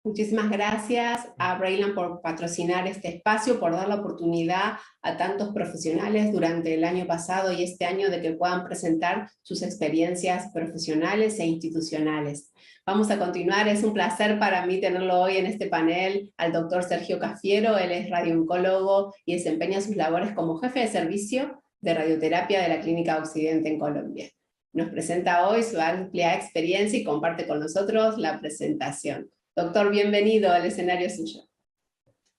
Muchísimas gracias a Brainland por patrocinar este espacio, por dar la oportunidad a tantos profesionales durante el año pasado y este año de que puedan presentar sus experiencias profesionales e institucionales. Vamos a continuar, es un placer para mí tenerlo hoy en este panel al doctor Sergio Cafiero. Él es radiooncólogo y desempeña sus labores como jefe de servicio de radioterapia de la Clínica Occidente en Colombia. Nos presenta hoy su amplia experiencia y comparte con nosotros la presentación. Doctor, bienvenido, al escenario suyo.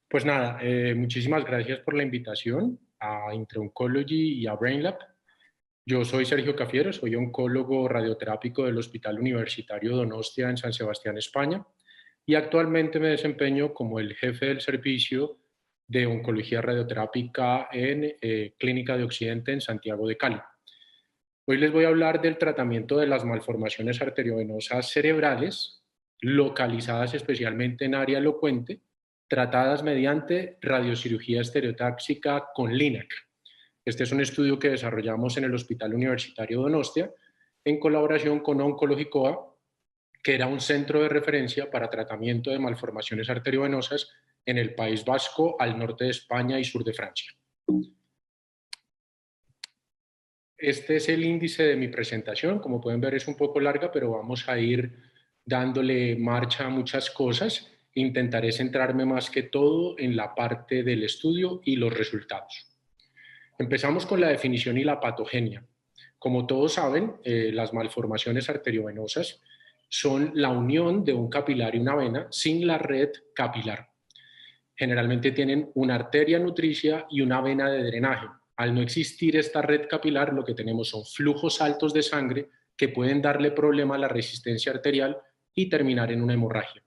Pues nada, muchísimas gracias por la invitación a Intraoncology y a BrainLab. Yo soy Sergio Cafiero, soy oncólogo radioterápico del Hospital Universitario Donostia en San Sebastián, España, y actualmente me desempeño como el jefe del servicio de oncología radioterápica en Clínica de Occidente en Santiago de Cali. Hoy les voy a hablar del tratamiento de las malformaciones arteriovenosas cerebrales, localizadas especialmente en área elocuente, tratadas mediante radiocirugía estereotáxica con LINAC. Este es un estudio que desarrollamos en el Hospital Universitario Donostia en colaboración con Oncológicoa, que era un centro de referencia para tratamiento de malformaciones arteriovenosas en el País Vasco, al norte de España y sur de Francia. Este es el índice de mi presentación. Como pueden ver, es un poco larga, pero vamos a ir dándole marcha a muchas cosas. Intentaré centrarme más que todo en la parte del estudio y los resultados. Empezamos con la definición y la patogenia. Como todos saben, las malformaciones arteriovenosas son la unión de un capilar y una vena sin la red capilar. Generalmente tienen una arteria nutricia y una vena de drenaje. Al no existir esta red capilar, lo que tenemos son flujos altos de sangre que pueden darle problema a la resistencia arterial y terminar en una hemorragia.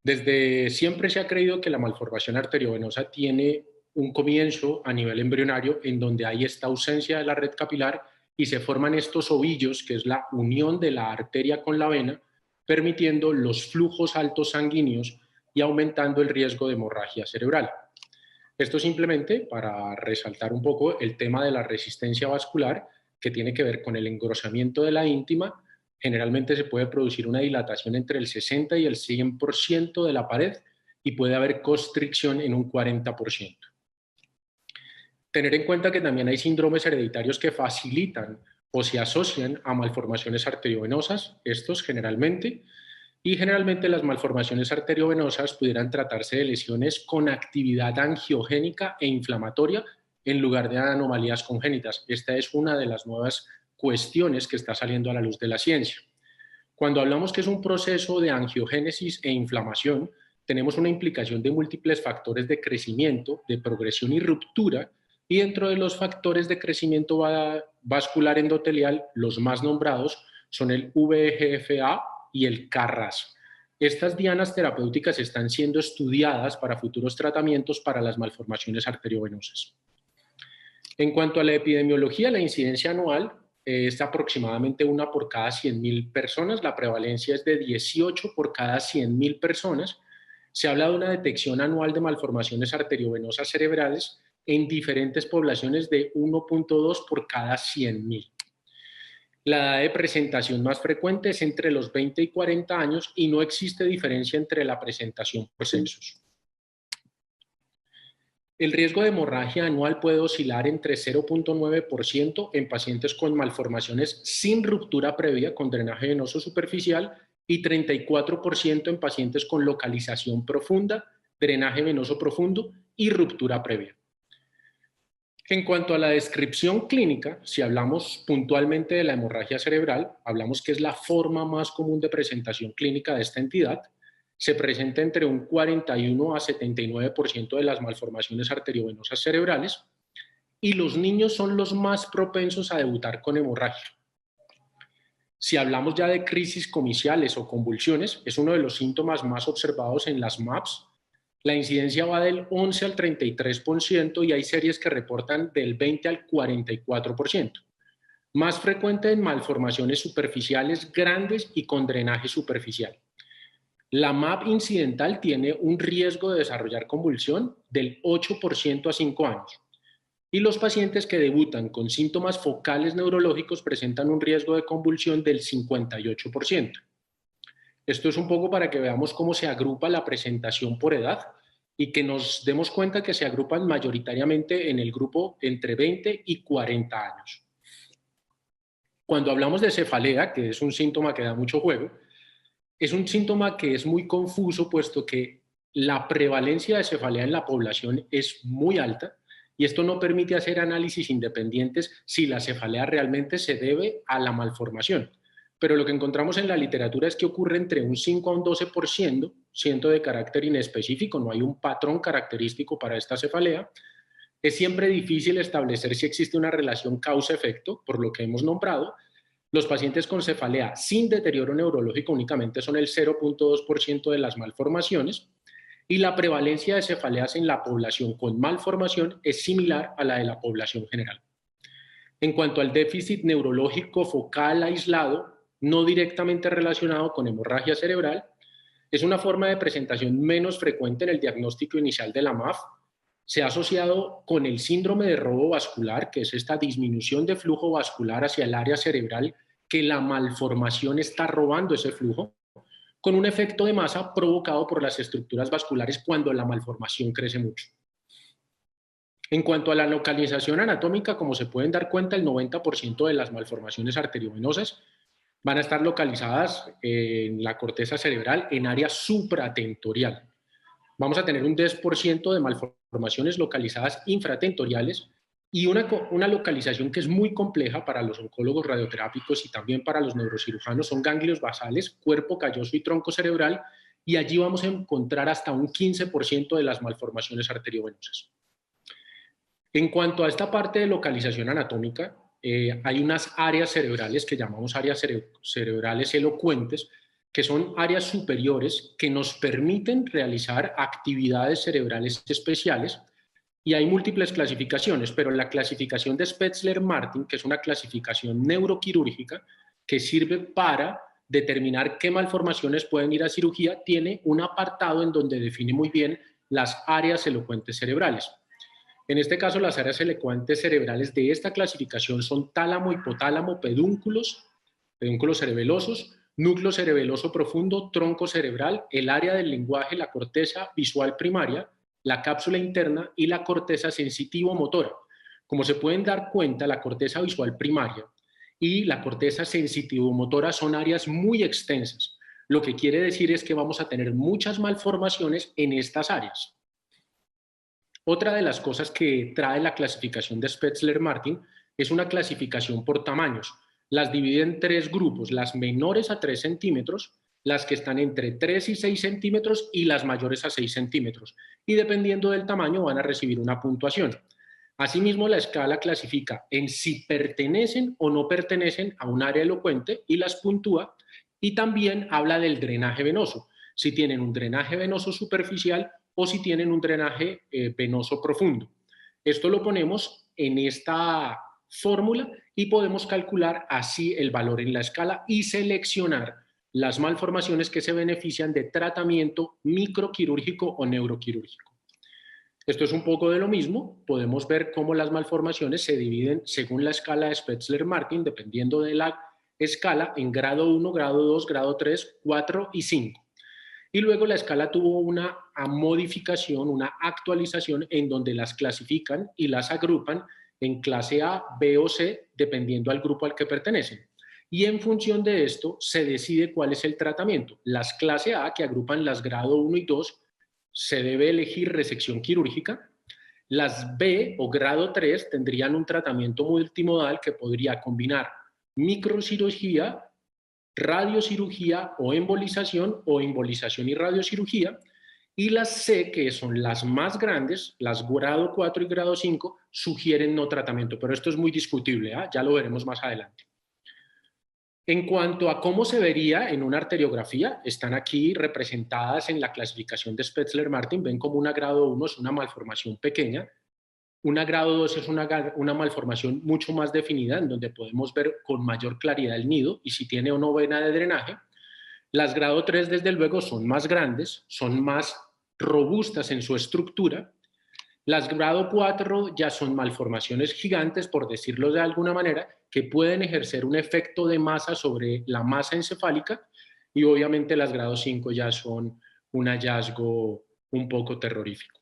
Desde siempre se ha creído que la malformación arteriovenosa tiene un comienzo a nivel embrionario en donde hay esta ausencia de la red capilar y se forman estos ovillos, que es la unión de la arteria con la vena, permitiendo los flujos altos sanguíneos y aumentando el riesgo de hemorragia cerebral. Esto simplemente para resaltar un poco el tema de la resistencia vascular, que tiene que ver con el engrosamiento de la íntima. Generalmente se puede producir una dilatación entre el 60 y el 100% de la pared y puede haber constricción en un 40%. Tener en cuenta que también hay síndromes hereditarios que facilitan o se asocian a malformaciones arteriovenosas, estos generalmente las malformaciones arteriovenosas pudieran tratarse de lesiones con actividad angiogénica e inflamatoria en lugar de anomalías congénitas. Esta es una de las nuevas cuestiones que está saliendo a la luz de la ciencia. Cuando hablamos que es un proceso de angiogénesis e inflamación, tenemos una implicación de múltiples factores de crecimiento, de progresión y ruptura, y dentro de los factores de crecimiento vascular endotelial, los más nombrados son el VEGF-A y el KRAS. Estas dianas terapéuticas están siendo estudiadas para futuros tratamientos para las malformaciones arteriovenosas. En cuanto a la epidemiología, la incidencia anual es aproximadamente 1 por cada 100.000 personas, la prevalencia es de 18 por cada 100.000 personas. Se habla de una detección anual de malformaciones arteriovenosas cerebrales en diferentes poblaciones de 1.2 por cada 100.000. La edad de presentación más frecuente es entre los 20 y 40 años y no existe diferencia entre la presentación por sexos. El riesgo de hemorragia anual puede oscilar entre 0.9% en pacientes con malformaciones sin ruptura previa con drenaje venoso superficial y 34% en pacientes con localización profunda, drenaje venoso profundo y ruptura previa. En cuanto a la descripción clínica, si hablamos puntualmente de la hemorragia cerebral, hablamos que es la forma más común de presentación clínica de esta entidad. Se presenta entre un 41 a 79% de las malformaciones arteriovenosas cerebrales y los niños son los más propensos a debutar con hemorragia. Si hablamos ya de crisis comiciales o convulsiones, es uno de los síntomas más observados en las MAPS. La incidencia va del 11 al 33% y hay series que reportan del 20 al 44%. Más frecuente en malformaciones superficiales grandes y con drenaje superficial. La MAP incidental tiene un riesgo de desarrollar convulsión del 8% a 5 años. Y los pacientes que debutan con síntomas focales neurológicos presentan un riesgo de convulsión del 58%. Esto es un poco para que veamos cómo se agrupa la presentación por edad y que nos demos cuenta que se agrupan mayoritariamente en el grupo entre 20 y 40 años. Cuando hablamos de cefalea, que es un síntoma que da mucho juego, es un síntoma que es muy confuso, puesto que la prevalencia de cefalea en la población es muy alta y esto no permite hacer análisis independientes si la cefalea realmente se debe a la malformación. Pero lo que encontramos en la literatura es que ocurre entre un 5 a un 12% de carácter inespecífico, no hay un patrón característico para esta cefalea. Es siempre difícil establecer si existe una relación causa-efecto, por lo que hemos nombrado. Los pacientes con cefalea sin deterioro neurológico únicamente son el 0.2% de las malformaciones y la prevalencia de cefaleas en la población con malformación es similar a la de la población general. En cuanto al déficit neurológico focal aislado, no directamente relacionado con hemorragia cerebral, es una forma de presentación menos frecuente en el diagnóstico inicial de la MAF. Se ha asociado con el síndrome de robo vascular, que es esta disminución de flujo vascular hacia el área cerebral, que la malformación está robando ese flujo, con un efecto de masa provocado por las estructuras vasculares cuando la malformación crece mucho. En cuanto a la localización anatómica, como se pueden dar cuenta, el 90% de las malformaciones arteriovenosas van a estar localizadas en la corteza cerebral en área supratentorial. Vamos a tener un 10% de malformaciones localizadas infratentoriales y una localización que es muy compleja para los oncólogos radioterápicos y también para los neurocirujanos son ganglios basales, cuerpo calloso y tronco cerebral, y allí vamos a encontrar hasta un 15% de las malformaciones arteriovenosas. En cuanto a esta parte de localización anatómica, hay unas áreas cerebrales que llamamos áreas cerebrales elocuentes, que son áreas superiores que nos permiten realizar actividades cerebrales especiales, y hay múltiples clasificaciones, pero la clasificación de Spetzler-Martin, que es una clasificación neuroquirúrgica que sirve para determinar qué malformaciones pueden ir a cirugía, tiene un apartado en donde define muy bien las áreas elocuentes cerebrales. En este caso, las áreas elocuentes cerebrales de esta clasificación son tálamo, hipotálamo, pedúnculos cerebelosos, núcleo cerebeloso profundo, tronco cerebral, el área del lenguaje, la corteza visual primaria, la cápsula interna y la corteza sensitivo-motora. Como se pueden dar cuenta, la corteza visual primaria y la corteza sensitivo-motora son áreas muy extensas. Lo que quiere decir es que vamos a tener muchas malformaciones en estas áreas. Otra de las cosas que trae la clasificación de Spetzler-Martin es una clasificación por tamaños. Las divide en 3 grupos, las menores a 3 centímetros, las que están entre 3 y 6 centímetros y las mayores a 6 centímetros. Y dependiendo del tamaño van a recibir una puntuación. Asimismo, la escala clasifica en si pertenecen o no pertenecen a un área elocuente y las puntúa, y también habla del drenaje venoso, si tienen un drenaje venoso superficial o si tienen un drenaje venoso profundo. Esto lo ponemos en esta fórmula y podemos calcular así el valor en la escala y seleccionar las malformaciones que se benefician de tratamiento microquirúrgico o neuroquirúrgico. Esto es un poco de lo mismo. Podemos ver cómo las malformaciones se dividen según la escala de Spetzler-Martin, dependiendo de la escala, en grado 1, grado 2, grado 3, 4 y 5. Y luego la escala tuvo una modificación, una actualización en donde las clasifican y las agrupan en clase A, B o C, dependiendo al grupo al que pertenecen. Y en función de esto se decide cuál es el tratamiento. Las clase A, que agrupan las grado 1 y 2, se debe elegir resección quirúrgica. Las B o grado 3 tendrían un tratamiento multimodal que podría combinar microcirugía, radiocirugía o embolización y radiocirugía, y las C, que son las más grandes, las grado 4 y grado 5, sugieren no tratamiento, pero esto es muy discutible, ya lo veremos más adelante. En cuanto a cómo se vería en una arteriografía, están aquí representadas en la clasificación de Spetzler-Martin. Ven como una grado 1 es una malformación pequeña, una grado 2 es una malformación mucho más definida, en donde podemos ver con mayor claridad el nido y si tiene o no vena de drenaje. Las grado 3, desde luego, son más grandes, son más robustas en su estructura. Las grado 4 ya son malformaciones gigantes, por decirlo de alguna manera, que pueden ejercer un efecto de masa sobre la masa encefálica y obviamente las grado 5 ya son un hallazgo un poco terrorífico.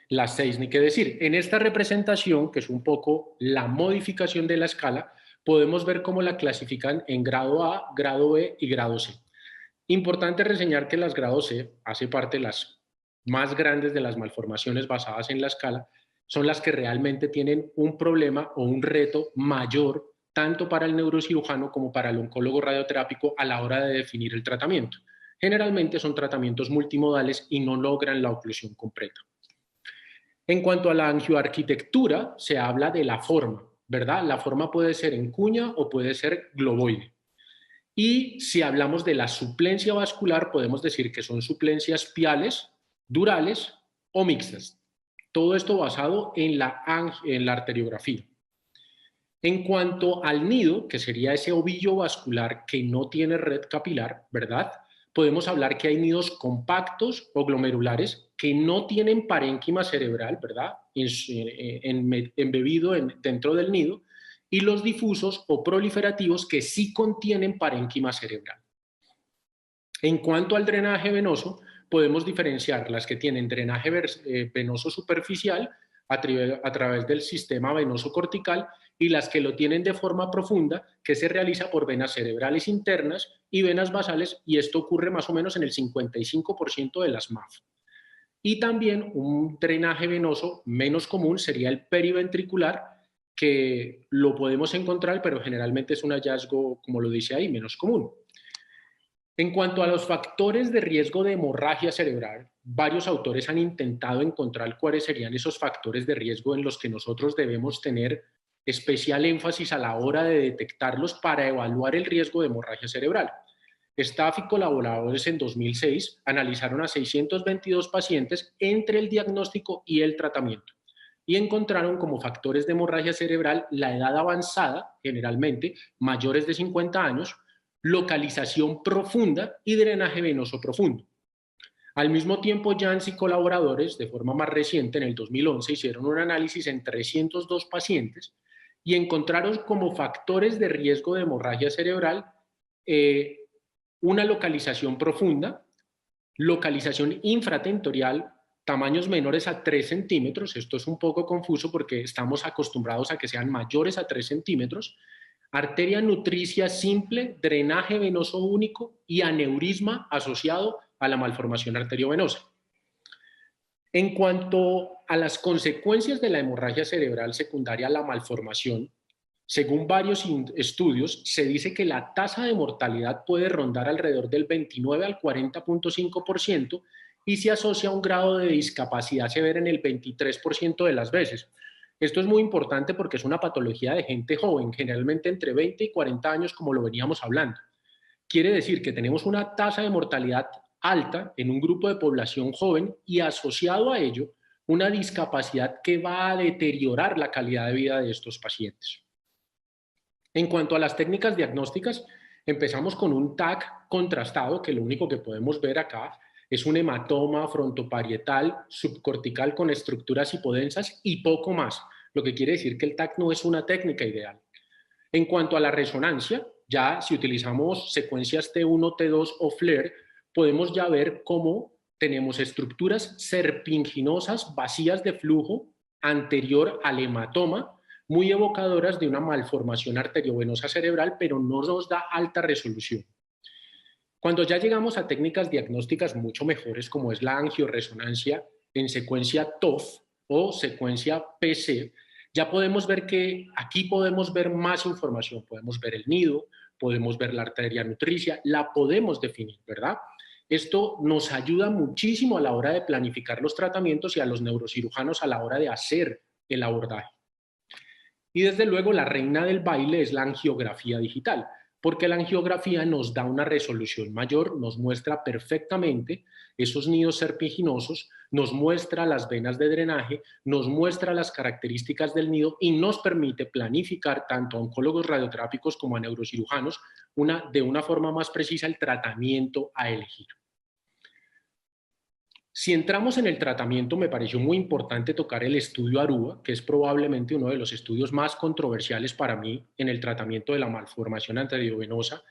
Las 6, ni qué decir. En esta representación, que es un poco la modificación de la escala, podemos ver cómo la clasifican en grado A, grado B y grado C. Importante reseñar que las grado C hace parte de las más grandes de las malformaciones basadas en la escala, son las que realmente tienen un problema o un reto mayor tanto para el neurocirujano como para el oncólogo radioterápico a la hora de definir el tratamiento. Generalmente son tratamientos multimodales y no logran la oclusión completa. En cuanto a la angioarquitectura, se habla de la forma, ¿verdad? La forma puede ser en cuña o puede ser globoide. Y si hablamos de la suplencia vascular, podemos decir que son suplencias piales, durales o mixtas. Todo esto basado en la arteriografía. En cuanto al nido, que sería ese ovillo vascular que no tiene red capilar, ¿verdad? Podemos hablar que hay nidos compactos o glomerulares que no tienen parénquima cerebral, ¿verdad? Embebido dentro del nido, y los difusos o proliferativos que sí contienen parénquima cerebral. En cuanto al drenaje venoso, podemos diferenciar las que tienen drenaje venoso superficial a través del sistema venoso cortical y las que lo tienen de forma profunda, que se realiza por venas cerebrales internas y venas basales, y esto ocurre más o menos en el 55% de las MAF. Y también un drenaje venoso menos común sería el periventricular, que lo podemos encontrar, pero generalmente es un hallazgo, como lo dice ahí, menos común. En cuanto a los factores de riesgo de hemorragia cerebral, varios autores han intentado encontrar cuáles serían esos factores de riesgo en los que nosotros debemos tener especial énfasis a la hora de detectarlos para evaluar el riesgo de hemorragia cerebral. Staff y colaboradores en 2006 analizaron a 622 pacientes entre el diagnóstico y el tratamiento y encontraron como factores de hemorragia cerebral la edad avanzada, generalmente mayores de 50 años, localización profunda y drenaje venoso profundo. Al mismo tiempo, Jans y colaboradores, de forma más reciente, en el 2011, hicieron un análisis en 302 pacientes y encontraron como factores de riesgo de hemorragia cerebral una localización profunda, localización infratentorial, tamaños menores a 3 centímetros, esto es un poco confuso porque estamos acostumbrados a que sean mayores a 3 centímetros, arteria nutricia simple, drenaje venoso único y aneurisma asociado a la malformación arteriovenosa. En cuanto a las consecuencias de la hemorragia cerebral secundaria a la malformación, según varios estudios, se dice que la tasa de mortalidad puede rondar alrededor del 29 al 40.5% y se asocia a un grado de discapacidad severa en el 23% de las veces. Esto es muy importante porque es una patología de gente joven, generalmente entre 20 y 40 años, como lo veníamos hablando. Quiere decir que tenemos una tasa de mortalidad alta en un grupo de población joven y asociado a ello una discapacidad que va a deteriorar la calidad de vida de estos pacientes. En cuanto a las técnicas diagnósticas, empezamos con un TAC contrastado, que lo único que podemos ver acá es un hematoma frontoparietal subcortical con estructuras hipodensas y poco más, lo que quiere decir que el TAC no es una técnica ideal. En cuanto a la resonancia, ya si utilizamos secuencias T1, T2 o FLAIR, podemos ya ver cómo tenemos estructuras serpiginosas vacías de flujo anterior al hematoma, muy evocadoras de una malformación arteriovenosa cerebral, pero no nos da alta resolución. Cuando ya llegamos a técnicas diagnósticas mucho mejores, como es la angioresonancia en secuencia TOF o secuencia PC, ya podemos ver que aquí podemos ver más información, podemos ver el nido, podemos ver la arteria nutricia, la podemos definir, ¿verdad? Esto nos ayuda muchísimo a la hora de planificar los tratamientos y a los neurocirujanos a la hora de hacer el abordaje. Y desde luego la reina del baile es la angiografía digital, porque la angiografía nos da una resolución mayor, nos muestra perfectamente esos nidos serpiginosos, nos muestra las venas de drenaje, nos muestra las características del nido y nos permite planificar tanto a oncólogos radioterápicos como a neurocirujanos de una forma más precisa el tratamiento a elegir. Si entramos en el tratamiento, me pareció muy importante tocar el estudio Aruba, que es probablemente uno de los estudios más controversiales para mí en el tratamiento de la malformación arteriovenosa,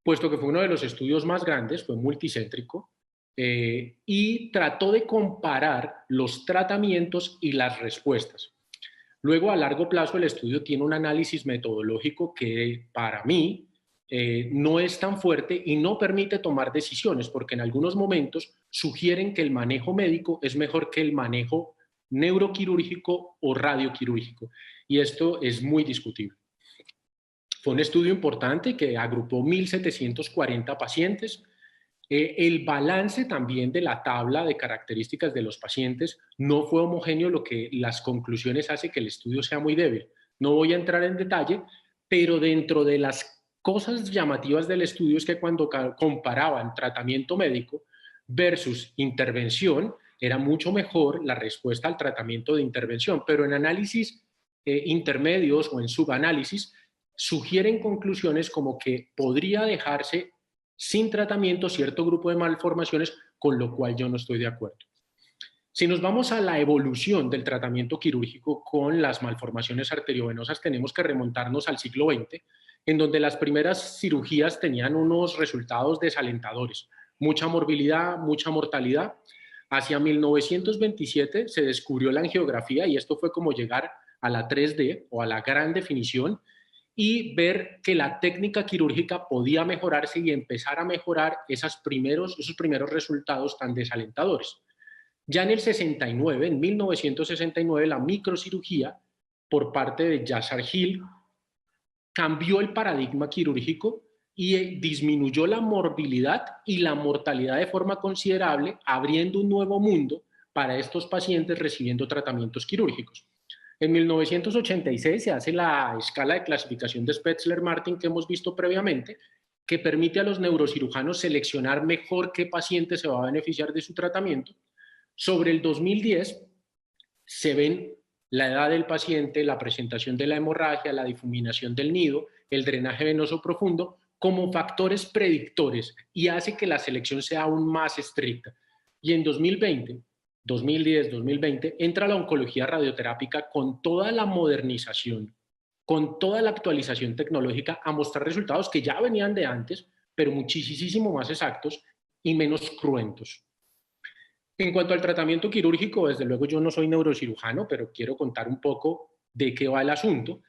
puesto que fue uno de los estudios más grandes, fue multicéntrico, y trató de comparar los tratamientos y las respuestas. Luego, a largo plazo, el estudio tiene un análisis metodológico que para mí no es tan fuerte y no permite tomar decisiones, porque en algunos momentos sugieren que el manejo médico es mejor que el manejo neuroquirúrgico o radioquirúrgico, y esto es muy discutible. Fue un estudio importante que agrupó 1.740 pacientes. El balance también de la tabla de características de los pacientes no fue homogéneo, lo que las conclusiones hace que el estudio sea muy débil. No voy a entrar en detalle, pero dentro de las cosas llamativas del estudio es que cuando comparaban tratamiento médico versus intervención, era mucho mejor la respuesta al tratamiento de intervención, pero en análisis intermedios o en subanálisis sugieren conclusiones como que podría dejarse sin tratamiento cierto grupo de malformaciones, con lo cual yo no estoy de acuerdo. Si nos vamos a la evolución del tratamiento quirúrgico con las malformaciones arteriovenosas, tenemos que remontarnos al siglo XX, en donde las primeras cirugías tenían unos resultados desalentadores, mucha morbilidad, mucha mortalidad. Hacia 1927 se descubrió la angiografía y esto fue como llegar a la 3D o a la gran definición, y ver que la técnica quirúrgica podía mejorarse y empezar a mejorar esos primeros resultados tan desalentadores. Ya en el 69, en 1969, la microcirugía por parte de Yashar Hill cambió el paradigma quirúrgico y disminuyó la morbilidad y la mortalidad de forma considerable, abriendo un nuevo mundo para estos pacientes recibiendo tratamientos quirúrgicos. En 1986 se hace la escala de clasificación de Spetzler-Martin que hemos visto previamente, que permite a los neurocirujanos seleccionar mejor qué paciente se va a beneficiar de su tratamiento. Sobre el 2010 se ven la edad del paciente, la presentación de la hemorragia, la difuminación del nido, el drenaje venoso profundo, como factores predictores y hace que la selección sea aún más estricta. Y en 2010-2020, entra la oncología radioterápica con toda la modernización, con toda la actualización tecnológica a mostrar resultados que ya venían de antes, pero muchísimo más exactos y menos cruentos. En cuanto al tratamiento quirúrgico, desde luego yo no soy neurocirujano, pero quiero contar un poco de qué va el asunto.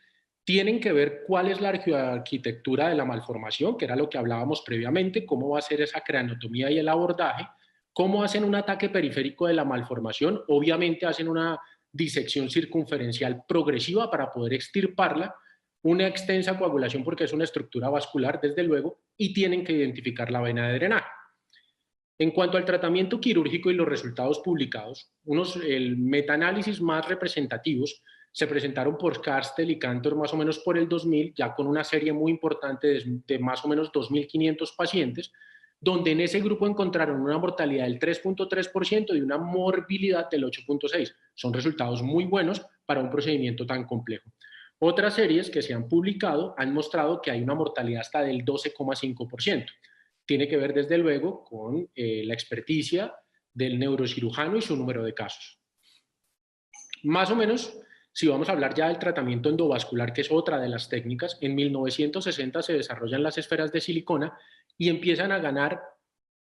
Tienen que ver cuál es la arquitectura de la malformación, que era lo que hablábamos previamente, cómo va a ser esa craneotomía y el abordaje, cómo hacen un ataque periférico de la malformación, obviamente hacen una disección circunferencial progresiva para poder extirparla, una extensa coagulación porque es una estructura vascular, desde luego, y tienen que identificar la vena de drenaje. En cuanto al tratamiento quirúrgico y los resultados publicados, el metaanálisis más representativos se presentaron por Carstel y Cantor más o menos por el 2000, ya con una serie muy importante de más o menos 2.500 pacientes, donde en ese grupo encontraron una mortalidad del 3.3% y una morbilidad del 8.6%. Son resultados muy buenos para un procedimiento tan complejo. Otras series que se han publicado han mostrado que hay una mortalidad hasta del 12,5%. Tiene que ver desde luego con la experticia del neurocirujano y su número de casos. Más o menos, si vamos a hablar ya del tratamiento endovascular, que es otra de las técnicas, en 1960 se desarrollan las esferas de silicona y empiezan a ganar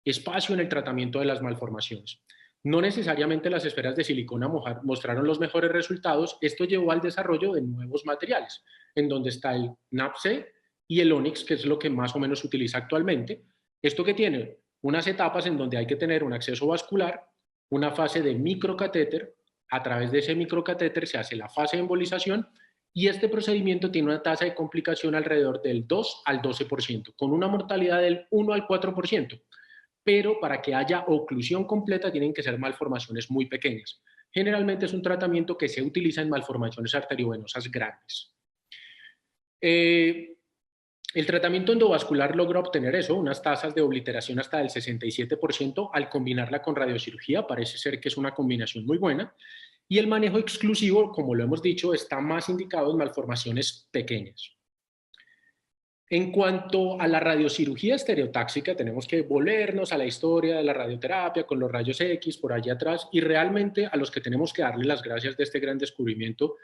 espacio en el tratamiento de las malformaciones. No necesariamente las esferas de silicona mostraron los mejores resultados. Esto llevó al desarrollo de nuevos materiales, en donde está el NAPC y el Onyx, que es lo que más o menos se utiliza actualmente. ¿Esto que tiene? Unas etapas en donde hay que tener un acceso vascular, una fase de microcatéter. A través de ese microcatéter se hace la fase de embolización y este procedimiento tiene una tasa de complicación alrededor del 2 al 12%, con una mortalidad del 1 al 4%. Pero para que haya oclusión completa tienen que ser malformaciones muy pequeñas. Generalmente es un tratamiento que se utiliza en malformaciones arteriovenosas grandes. El tratamiento endovascular logra obtener eso, unas tasas de obliteración hasta del 67% al combinarla con radiocirugía. Parece ser que es una combinación muy buena. Y el manejo exclusivo, como lo hemos dicho, está más indicado en malformaciones pequeñas. En cuanto a la radiocirugía estereotáxica, tenemos que volvernos a la historia de la radioterapia con los rayos X por allá atrás, y realmente a los que tenemos que darle las gracias de este gran descubrimiento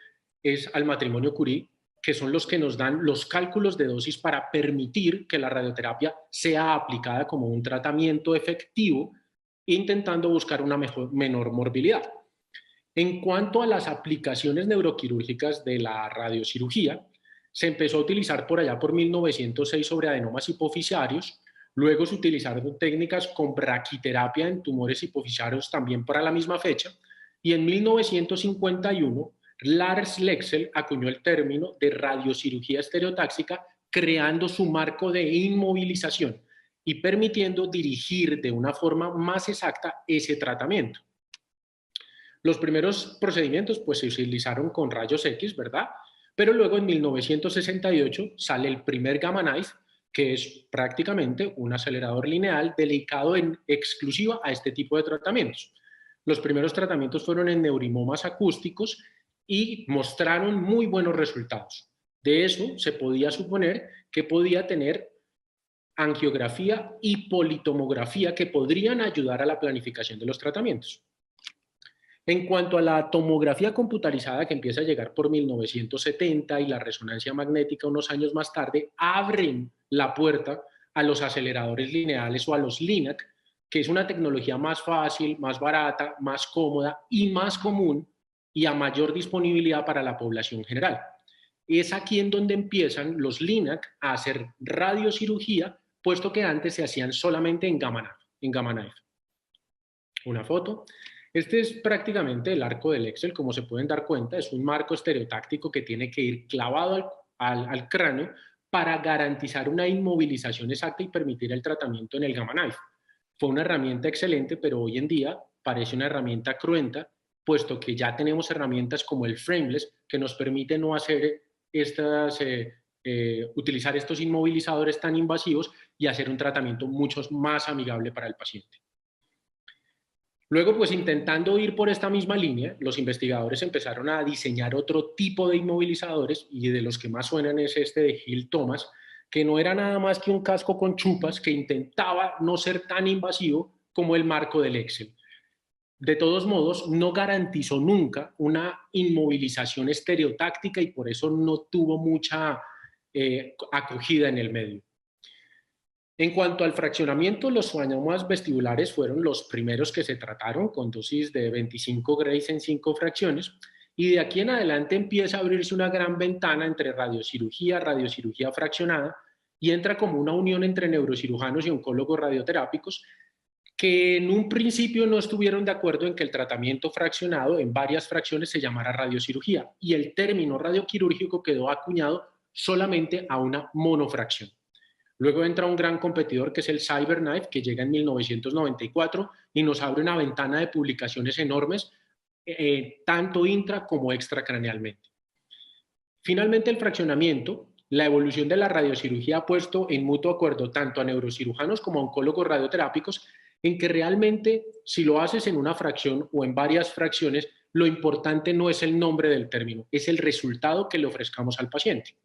es al matrimonio Curie, que son los que nos dan los cálculos de dosis para permitir que la radioterapia sea aplicada como un tratamiento efectivo, intentando buscar una menor morbilidad. En cuanto a las aplicaciones neuroquirúrgicas de la radiocirugía, se empezó a utilizar por allá por 1906 sobre adenomas hipoficiarios, luego se utilizaron técnicas con braquiterapia en tumores hipoficiarios también para la misma fecha, y en 1951 Lars Lexell acuñó el término de radiocirugía estereotáxica, creando su marco de inmovilización y permitiendo dirigir de una forma más exacta ese tratamiento. Los primeros procedimientos pues se utilizaron con rayos X, ¿verdad? Pero luego en 1968 sale el primer Gamma Knife, que es prácticamente un acelerador lineal dedicado en exclusiva a este tipo de tratamientos. Los primeros tratamientos fueron en neurimomas acústicos y mostraron muy buenos resultados. De eso se podía suponer que podía tener angiografía y politomografía que podrían ayudar a la planificación de los tratamientos. En cuanto a la tomografía computarizada que empieza a llegar por 1970 y la resonancia magnética unos años más tarde, abren la puerta a los aceleradores lineales o a los LINAC, que es una tecnología más fácil, más barata, más cómoda y más común y a mayor disponibilidad para la población general. Es aquí en donde empiezan los LINAC a hacer radiocirugía, puesto que antes se hacían solamente en Gamma Knife. Una foto. Este es prácticamente el arco del Lexell, como se pueden dar cuenta, es un marco estereotáctico que tiene que ir clavado al cráneo para garantizar una inmovilización exacta y permitir el tratamiento en el Gamma Knife. Fue una herramienta excelente, pero hoy en día parece una herramienta cruenta, puesto que ya tenemos herramientas como el frameless que nos permite no hacer utilizar estos inmovilizadores tan invasivos y hacer un tratamiento mucho más amigable para el paciente. Luego, pues intentando ir por esta misma línea, los investigadores empezaron a diseñar otro tipo de inmovilizadores y de los que más suenan es este de Hill Thomas, que no era nada más que un casco con chupas que intentaba no ser tan invasivo como el marco del Lexell. De todos modos, no garantizó nunca una inmovilización estereotáctica y por eso no tuvo mucha acogida en el medio. En cuanto al fraccionamiento, los schwannomas vestibulares fueron los primeros que se trataron con dosis de 25 grays en 5 fracciones y de aquí en adelante empieza a abrirse una gran ventana entre radiocirugía fraccionada y entra como una unión entre neurocirujanos y oncólogos radioterápicos que en un principio no estuvieron de acuerdo en que el tratamiento fraccionado en varias fracciones se llamara radiocirugía y el término radioquirúrgico quedó acuñado solamente a una monofracción. Luego entra un gran competidor que es el CyberKnife, que llega en 1994 y nos abre una ventana de publicaciones enormes, tanto intra como extracranealmente. Finalmente, el fraccionamiento, la evolución de la radiocirugía ha puesto en mutuo acuerdo tanto a neurocirujanos como a oncólogos radioterápicos en que realmente si lo haces en una fracción o en varias fracciones, lo importante no es el nombre del término, es el resultado que le ofrezcamos al paciente.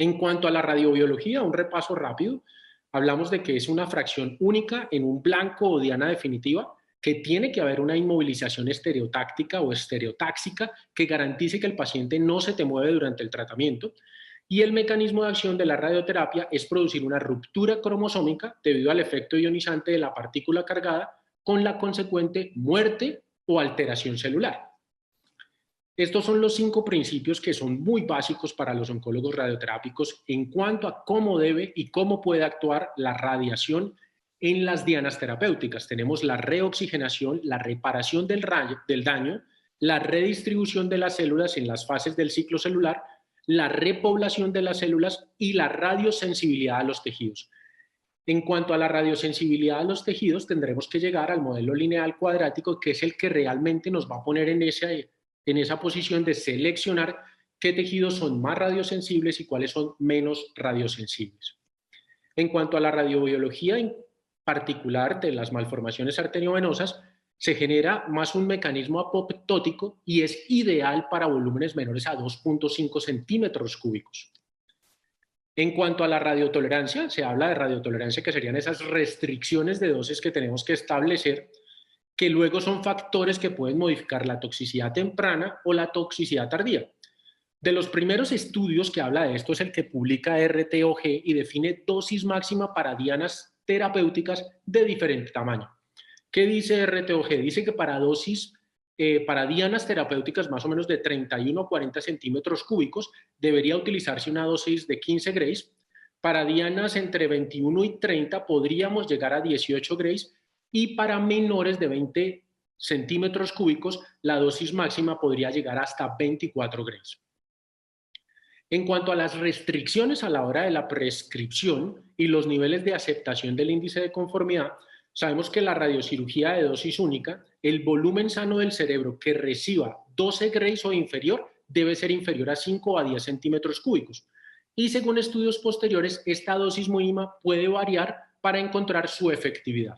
En cuanto a la radiobiología, un repaso rápido, hablamos de que es una fracción única en un blanco o diana definitiva, que tiene que haber una inmovilización estereotáctica o estereotáxica que garantice que el paciente no se te mueve durante el tratamiento. Y el mecanismo de acción de la radioterapia es producir una ruptura cromosómica debido al efecto ionizante de la partícula cargada con la consecuente muerte o alteración celular. Estos son los 5 principios que son muy básicos para los oncólogos radioterápicos en cuanto a cómo debe y cómo puede actuar la radiación en las dianas terapéuticas. Tenemos la reoxigenación, la reparación del daño, la redistribución de las células en las fases del ciclo celular, la repoblación de las células y la radiosensibilidad a los tejidos. En cuanto a la radiosensibilidad a los tejidos, tendremos que llegar al modelo lineal cuadrático, que es el que realmente nos va a poner en esa posición de seleccionar qué tejidos son más radiosensibles y cuáles son menos radiosensibles. En cuanto a la radiobiología en particular de las malformaciones arteriovenosas, se genera más un mecanismo apoptótico y es ideal para volúmenes menores a 2.5 centímetros cúbicos. En cuanto a la radiotolerancia, se habla de radiotolerancia que serían esas restricciones de dosis que tenemos que establecer que luego son factores que pueden modificar la toxicidad temprana o la toxicidad tardía. De los primeros estudios que habla de esto es el que publica RTOG y define dosis máxima para dianas terapéuticas de diferente tamaño. ¿Qué dice RTOG? Dice que para dosis, para dianas terapéuticas más o menos de 31 a 40 centímetros cúbicos, debería utilizarse una dosis de 15 grays. Para dianas entre 21 y 30 podríamos llegar a 18 grays y para menores de 20 centímetros cúbicos la dosis máxima podría llegar hasta 24 grays. En cuanto a las restricciones a la hora de la prescripción y los niveles de aceptación del índice de conformidad, sabemos que la radiocirugía de dosis única, el volumen sano del cerebro que reciba 12 grays o inferior debe ser inferior a 5 a 10 centímetros cúbicos. Y según estudios posteriores, esta dosis mínima puede variar para encontrar su efectividad.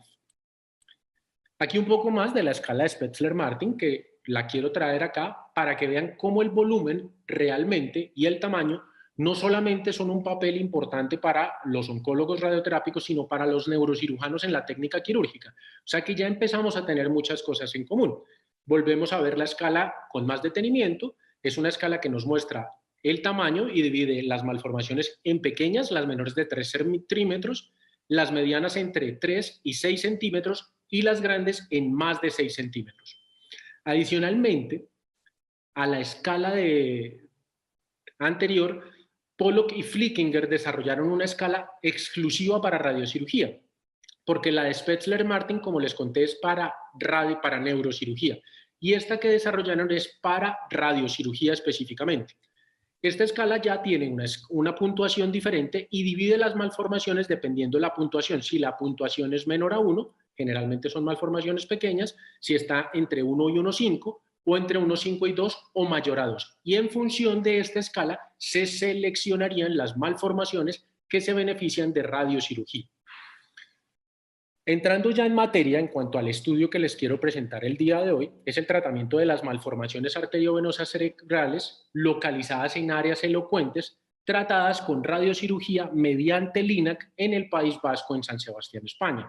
Aquí un poco más de la escala de Spetzler-Martin, que la quiero traer acá para que vean cómo el volumen realmente y el tamaño no solamente son un papel importante para los oncólogos radioterápicos, sino para los neurocirujanos en la técnica quirúrgica. O sea que ya empezamos a tener muchas cosas en común. Volvemos a ver la escala con más detenimiento. Es una escala que nos muestra el tamaño y divide las malformaciones en pequeñas, las menores de 3 centímetros, las medianas entre 3 y 6 centímetros y las grandes en más de 6 centímetros. Adicionalmente, a la escala anterior, Pollock y Flickinger desarrollaron una escala exclusiva para radiocirugía, porque la de Spetzler-Martin, como les conté, es para neurocirugía, y esta que desarrollaron es para radiocirugía específicamente. Esta escala ya tiene una puntuación diferente y divide las malformaciones dependiendo de la puntuación. Si la puntuación es menor a 1, generalmente son malformaciones pequeñas, si está entre 1 y 1,5 o entre 1,5 y 2 o mayor a 2. Y en función de esta escala se seleccionarían las malformaciones que se benefician de radiocirugía. Entrando ya en materia, en cuanto al estudio que les quiero presentar el día de hoy, es el tratamiento de las malformaciones arteriovenosas cerebrales localizadas en áreas elocuentes, tratadas con radiocirugía mediante LINAC en el País Vasco, en San Sebastián, España.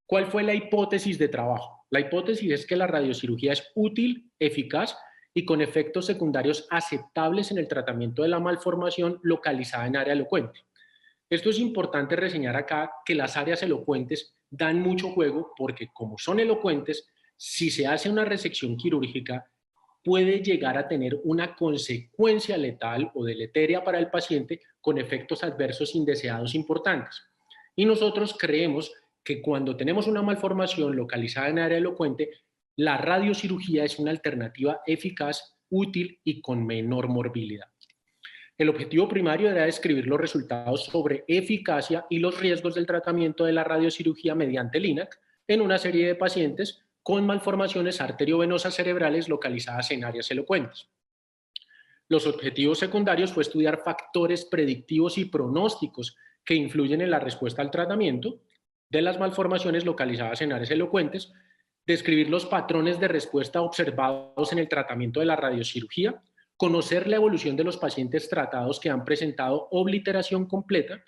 ¿Cuál fue la hipótesis de trabajo? La hipótesis es que la radiocirugía es útil, eficaz y con efectos secundarios aceptables en el tratamiento de la malformación localizada en área elocuente. Esto es importante reseñar acá, que las áreas elocuentes dan mucho juego porque como son elocuentes, si se hace una resección quirúrgica, puede llegar a tener una consecuencia letal o deletérea para el paciente con efectos adversos indeseados importantes. Y nosotros creemos que cuando tenemos una malformación localizada en área elocuente, la radiocirugía es una alternativa eficaz, útil y con menor morbilidad. El objetivo primario era describir los resultados sobre eficacia y los riesgos del tratamiento de la radiocirugía mediante LINAC en una serie de pacientes con malformaciones arteriovenosas cerebrales localizadas en áreas elocuentes. Los objetivos secundarios fue estudiar factores predictivos y pronósticos que influyen en la respuesta al tratamiento de las malformaciones localizadas en áreas elocuentes, describir los patrones de respuesta observados en el tratamiento de la radiocirugía, conocer la evolución de los pacientes tratados que han presentado obliteración completa,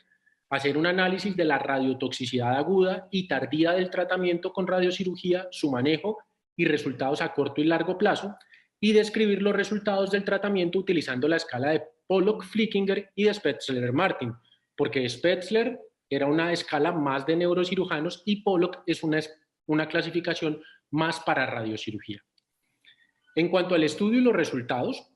hacer un análisis de la radiotoxicidad aguda y tardía del tratamiento con radiocirugía, su manejo y resultados a corto y largo plazo, y describir los resultados del tratamiento utilizando la escala de Pollock, Flickinger y de Spetzler-Martin, porque Spetzler era una escala más de neurocirujanos y Pollock es una clasificación más para radiocirugía. En cuanto al estudio y los resultados,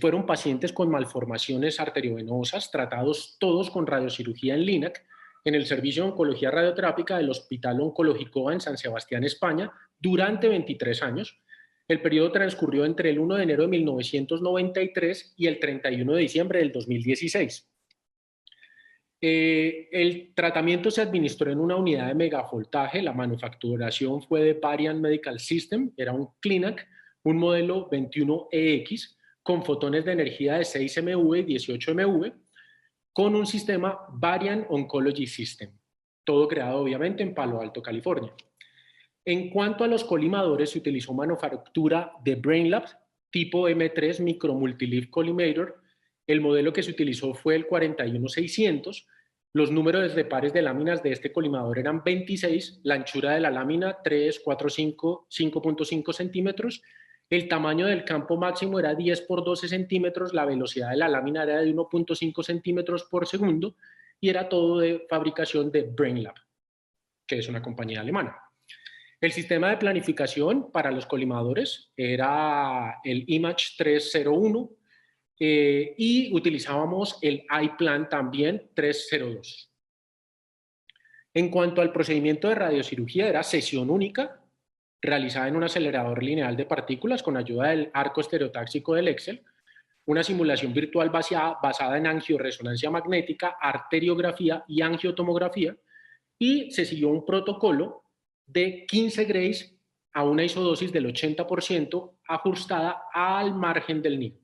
fueron pacientes con malformaciones arteriovenosas tratados todos con radiocirugía en LINAC en el Servicio de Oncología Radioterápica del Hospital Oncológico en San Sebastián, España, durante 23 años. El periodo transcurrió entre el 1 de enero de 1993 y el 31 de diciembre del 2016. El tratamiento se administró en una unidad de megavoltaje, la manufacturación fue de Varian Medical System, era un Clinac, un modelo 21EX, con fotones de energía de 6 MV y 18 MV, con un sistema Varian Oncology System, todo creado obviamente en Palo Alto, California. En cuanto a los colimadores, se utilizó manufactura de Brainlab tipo M3 Micromultileaf Collimator. El modelo que se utilizó fue el 41600. Los números de pares de láminas de este colimador eran 26, la anchura de la lámina 3, 4, 5, 5.5 centímetros El tamaño del campo máximo era 10 por 12 centímetros, la velocidad de la lámina era de 1.5 centímetros por segundo y era todo de fabricación de Brainlab, que es una compañía alemana. El sistema de planificación para los colimadores era el Image 301 y utilizábamos el iPlan también 302. En cuanto al procedimiento de radiocirugía, era sesión única, realizada en un acelerador lineal de partículas con ayuda del arco estereotáxico del Excel, una simulación virtual basada en angioresonancia magnética, arteriografía y angiotomografía, y se siguió un protocolo de 15 grays a una isodosis del 80% ajustada al margen del nido.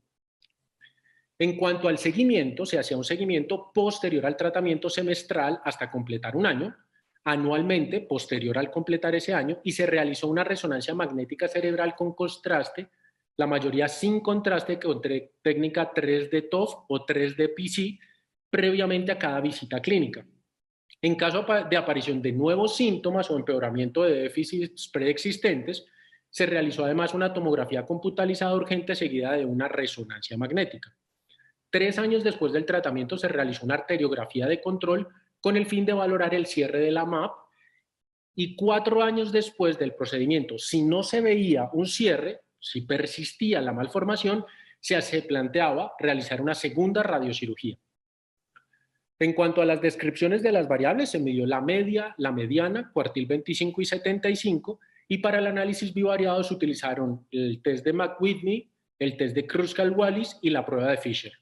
En cuanto al seguimiento, se hacía un seguimiento posterior al tratamiento semestral hasta completar un año, anualmente posterior al completar ese año, y se realizó una resonancia magnética cerebral con contraste, la mayoría sin contraste, con técnica 3D TOF o 3D PC, previamente a cada visita clínica. En caso de aparición de nuevos síntomas o empeoramiento de déficits preexistentes, se realizó además una tomografía computarizada urgente seguida de una resonancia magnética. 3 años después del tratamiento se realizó una arteriografía de control con el fin de valorar el cierre de la MAP, y 4 años después del procedimiento, si no se veía un cierre, si persistía la malformación, se planteaba realizar una segunda radiocirugía. En cuanto a las descripciones de las variables, se midió la media, la mediana, cuartil 25 y 75, y para el análisis bivariado se utilizaron el test de McWhitney, el test de Kruskal-Wallis y la prueba de Fisher.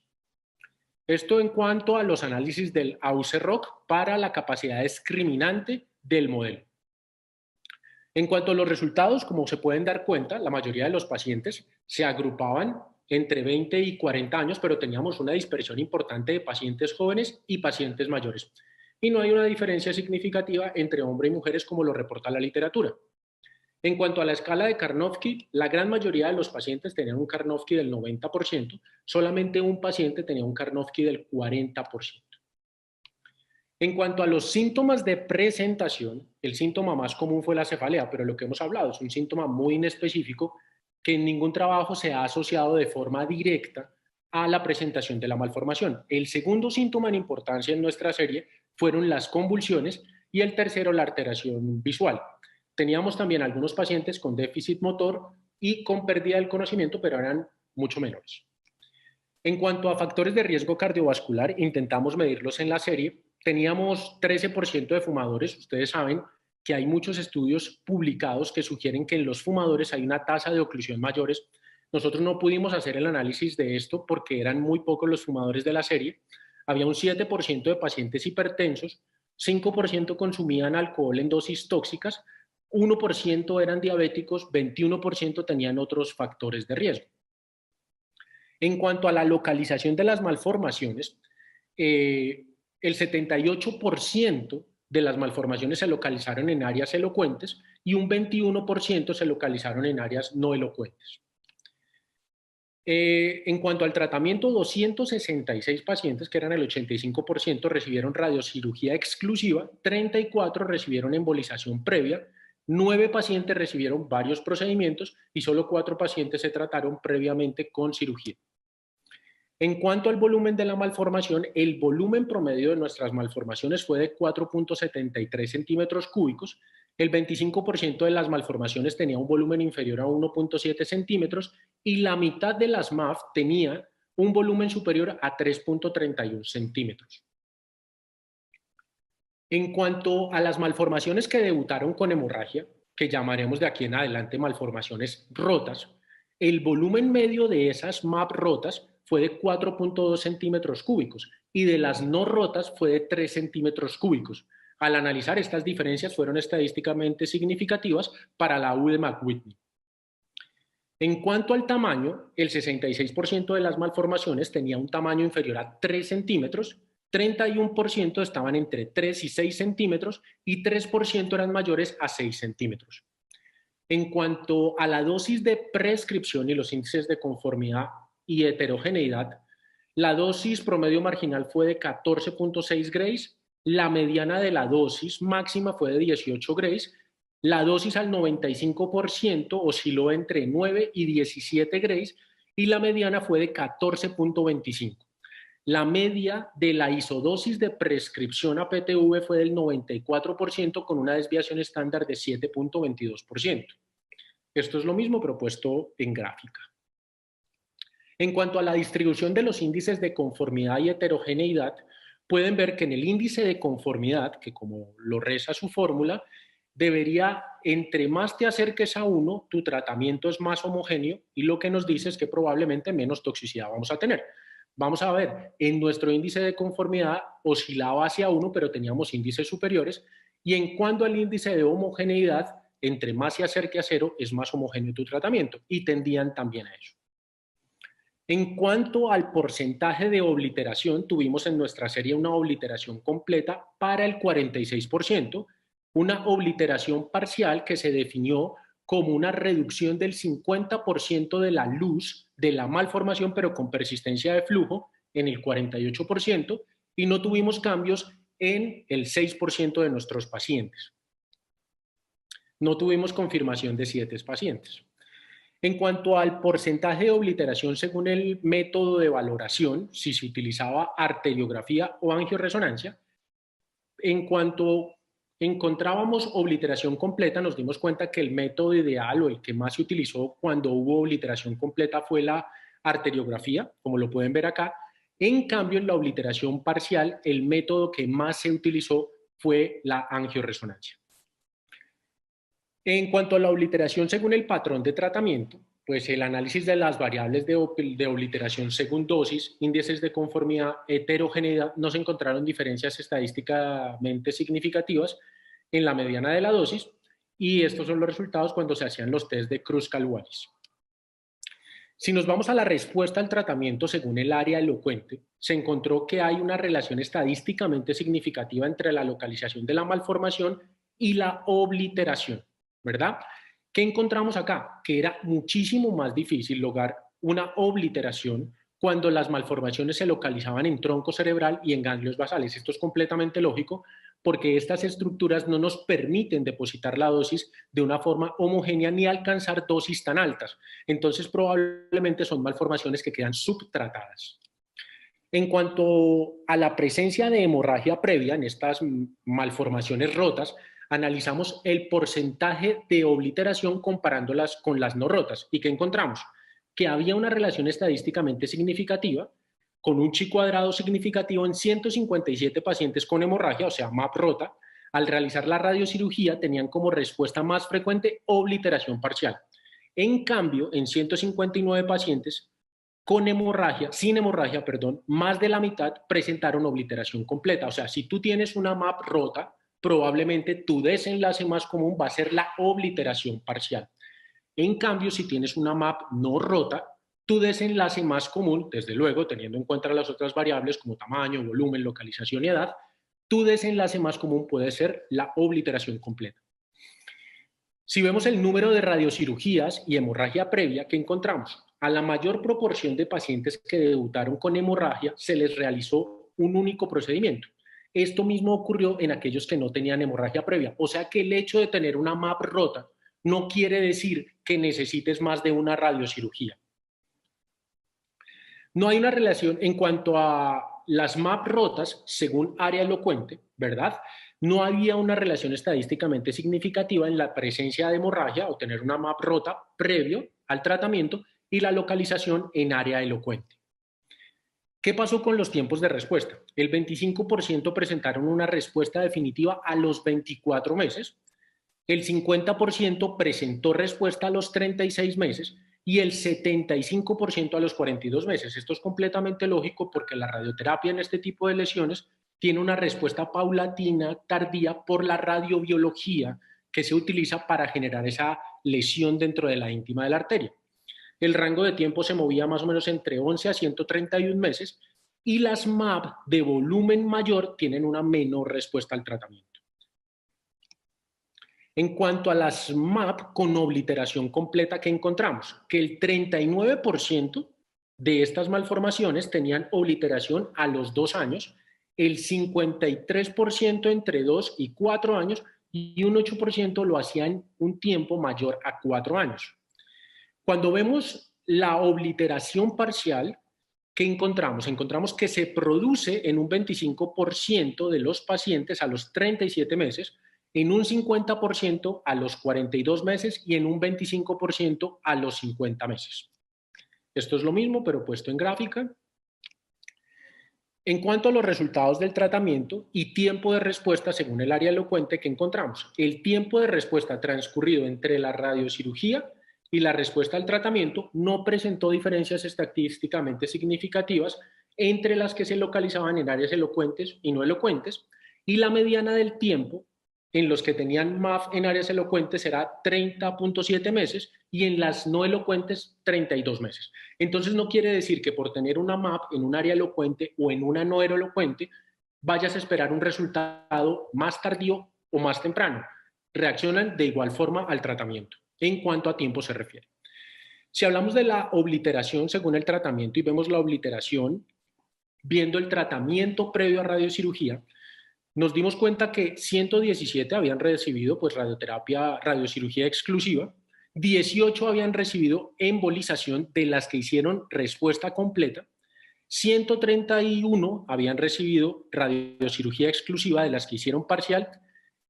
Esto en cuanto a los análisis del AUCE-ROC para la capacidad discriminante del modelo. En cuanto a los resultados, como se pueden dar cuenta, la mayoría de los pacientes se agrupaban entre 20 y 40 años, pero teníamos una dispersión importante de pacientes jóvenes y pacientes mayores. Y no hay una diferencia significativa entre hombres y mujeres como lo reporta la literatura. En cuanto a la escala de Karnofsky, la gran mayoría de los pacientes tenían un Karnofsky del 90%, solamente un paciente tenía un Karnofsky del 40%. En cuanto a los síntomas de presentación, el síntoma más común fue la cefalea, pero lo que hemos hablado es un síntoma muy inespecífico que en ningún trabajo se ha asociado de forma directa a la presentación de la malformación. El segundo síntoma en importancia en nuestra serie fueron las convulsiones y el tercero la alteración visual. Teníamos también algunos pacientes con déficit motor y con pérdida del conocimiento, pero eran mucho menores. En cuanto a factores de riesgo cardiovascular, intentamos medirlos en la serie. Teníamos 13% de fumadores. Ustedes saben que hay muchos estudios publicados que sugieren que en los fumadores hay una tasa de oclusión mayores. Nosotros no pudimos hacer el análisis de esto porque eran muy pocos los fumadores de la serie. Había un 7% de pacientes hipertensos, 5% consumían alcohol en dosis tóxicas, 1% eran diabéticos, 21% tenían otros factores de riesgo. En cuanto a la localización de las malformaciones, el 78% de las malformaciones se localizaron en áreas elocuentes y un 21% se localizaron en áreas no elocuentes. En cuanto al tratamiento, 266 pacientes, que eran el 85%, recibieron radiocirugía exclusiva, 34 recibieron embolización previa, 9 pacientes recibieron varios procedimientos y solo 4 pacientes se trataron previamente con cirugía. En cuanto al volumen de la malformación, el volumen promedio de nuestras malformaciones fue de 4.73 centímetros cúbicos. El 25% de las malformaciones tenía un volumen inferior a 1.7 centímetros y la mitad de las MAF tenía un volumen superior a 3.31 centímetros. En cuanto a las malformaciones que debutaron con hemorragia, que llamaremos de aquí en adelante malformaciones rotas, el volumen medio de esas MAP rotas fue de 4.2 centímetros cúbicos y de las no rotas fue de 3 centímetros cúbicos. Al analizar estas diferencias fueron estadísticamente significativas para la U de McWhitney. En cuanto al tamaño, el 66% de las malformaciones tenía un tamaño inferior a 3 centímetros, 31% estaban entre 3 y 6 centímetros y 3% eran mayores a 6 centímetros. En cuanto a la dosis de prescripción y los índices de conformidad y heterogeneidad, la dosis promedio marginal fue de 14.6 grays, la mediana de la dosis máxima fue de 18 grays, La dosis al 95% osciló entre 9 y 17 grays y la mediana fue de 14.25. La media de la isodosis de prescripción a PTV fue del 94% con una desviación estándar de 7.22%. Esto es lo mismo propuesto en gráfica. En cuanto a la distribución de los índices de conformidad y heterogeneidad, pueden ver que en el índice de conformidad, que como lo reza su fórmula, debería, entre más te acerques a 1, tu tratamiento es más homogéneo y lo que nos dice es que probablemente menos toxicidad vamos a tener. Vamos a ver, en nuestro índice de conformidad oscilaba hacia 1, pero teníamos índices superiores, y en cuanto al índice de homogeneidad, entre más se acerque a 0, es más homogéneo tu tratamiento, y tendían también a eso. En cuanto al porcentaje de obliteración, tuvimos en nuestra serie una obliteración completa para el 46%, una obliteración parcial que se definió como una reducción del 50% de la luz de la malformación, pero con persistencia de flujo en el 48%, y no tuvimos cambios en el 6% de nuestros pacientes. No tuvimos confirmación de 7 pacientes. En cuanto al porcentaje de obliteración según el método de valoración, si se utilizaba arteriografía o angioresonancia, en cuanto encontrábamos obliteración completa, nos dimos cuenta que el método ideal o el que más se utilizó cuando hubo obliteración completa fue la arteriografía, como lo pueden ver acá. En cambio, en la obliteración parcial, el método que más se utilizó fue la angioresonancia. En cuanto a la obliteración según el patrón de tratamiento, pues el análisis de las variables de obliteración según dosis, índices de conformidad, heterogeneidad, no se encontraron diferencias estadísticamente significativas en la mediana de la dosis, y estos son los resultados cuando se hacían los test de Kruskal-Wallis. Si nos vamos a la respuesta al tratamiento según el área elocuente, se encontró que hay una relación estadísticamente significativa entre la localización de la malformación y la obliteración, ¿verdad? ¿Qué encontramos acá? Que era muchísimo más difícil lograr una obliteración cuando las malformaciones se localizaban en tronco cerebral y en ganglios basales. Esto es completamente lógico porque estas estructuras no nos permiten depositar la dosis de una forma homogénea ni alcanzar dosis tan altas. Entonces probablemente son malformaciones que quedan subtratadas. En cuanto a la presencia de hemorragia previa en estas malformaciones rotas, analizamos el porcentaje de obliteración comparándolas con las no rotas. ¿Y qué encontramos? Que había una relación estadísticamente significativa con un chi cuadrado significativo en 157 pacientes con hemorragia, o sea, MAP rota. Al realizar la radiocirugía tenían como respuesta más frecuente obliteración parcial. En cambio, en 159 pacientes con hemorragia, sin hemorragia, perdón, más de la mitad presentaron obliteración completa. O sea, si tú tienes una MAP rota, probablemente tu desenlace más común va a ser la obliteración parcial. En cambio, si tienes una MAP no rota, tu desenlace más común, desde luego, teniendo en cuenta las otras variables como tamaño, volumen, localización y edad, tu desenlace más común puede ser la obliteración completa. Si vemos el número de radiocirugías y hemorragia previa, ¿qué encontramos? A la mayor proporción de pacientes que debutaron con hemorragia se les realizó un único procedimiento. Esto mismo ocurrió en aquellos que no tenían hemorragia previa. O sea que el hecho de tener una MAP rota no quiere decir que necesites más de una radiocirugía. No hay una relación en cuanto a las MAP rotas según área elocuente, ¿verdad? No había una relación estadísticamente significativa en la presencia de hemorragia o tener una MAP rota previo al tratamiento y la localización en área elocuente. ¿Qué pasó con los tiempos de respuesta? El 25% presentaron una respuesta definitiva a los 24 meses, el 50% presentó respuesta a los 36 meses y el 75% a los 42 meses. Esto es completamente lógico porque la radioterapia en este tipo de lesiones tiene una respuesta paulatina, tardía, por la radiobiología que se utiliza para generar esa lesión dentro de la íntima de la arteria. El rango de tiempo se movía más o menos entre 11 a 131 meses y las MAP de volumen mayor tienen una menor respuesta al tratamiento. En cuanto a las MAP con obliteración completa, ¿qué encontramos? Que el 39% de estas malformaciones tenían obliteración a los 2 años, el 53% entre 2 y 4 años y un 8% lo hacía en un tiempo mayor a 4 años. Cuando vemos la obliteración parcial, ¿qué encontramos? Encontramos que se produce en un 25% de los pacientes a los 37 meses, en un 50% a los 42 meses y en un 25% a los 50 meses. Esto es lo mismo, pero puesto en gráfica. En cuanto a los resultados del tratamiento y tiempo de respuesta según el área elocuente que encontramos, el tiempo de respuesta transcurrido entre la radiocirugía y la respuesta al tratamiento no presentó diferencias estadísticamente significativas entre las que se localizaban en áreas elocuentes y no elocuentes, y la mediana del tiempo en los que tenían MAP en áreas elocuentes era 30.7 meses y en las no elocuentes 32 meses. Entonces no quiere decir que por tener una MAP en un área elocuente o en una no elocuente vayas a esperar un resultado más tardío o más temprano. Reaccionan de igual forma al tratamiento en cuanto a tiempo se refiere. Si hablamos de la obliteración según el tratamiento y vemos la obliteración viendo el tratamiento previo a radiocirugía, nos dimos cuenta que 117 habían recibido pues radioterapia, radiocirugía exclusiva, 18 habían recibido embolización de las que hicieron respuesta completa, 131 habían recibido radiocirugía exclusiva de las que hicieron parcial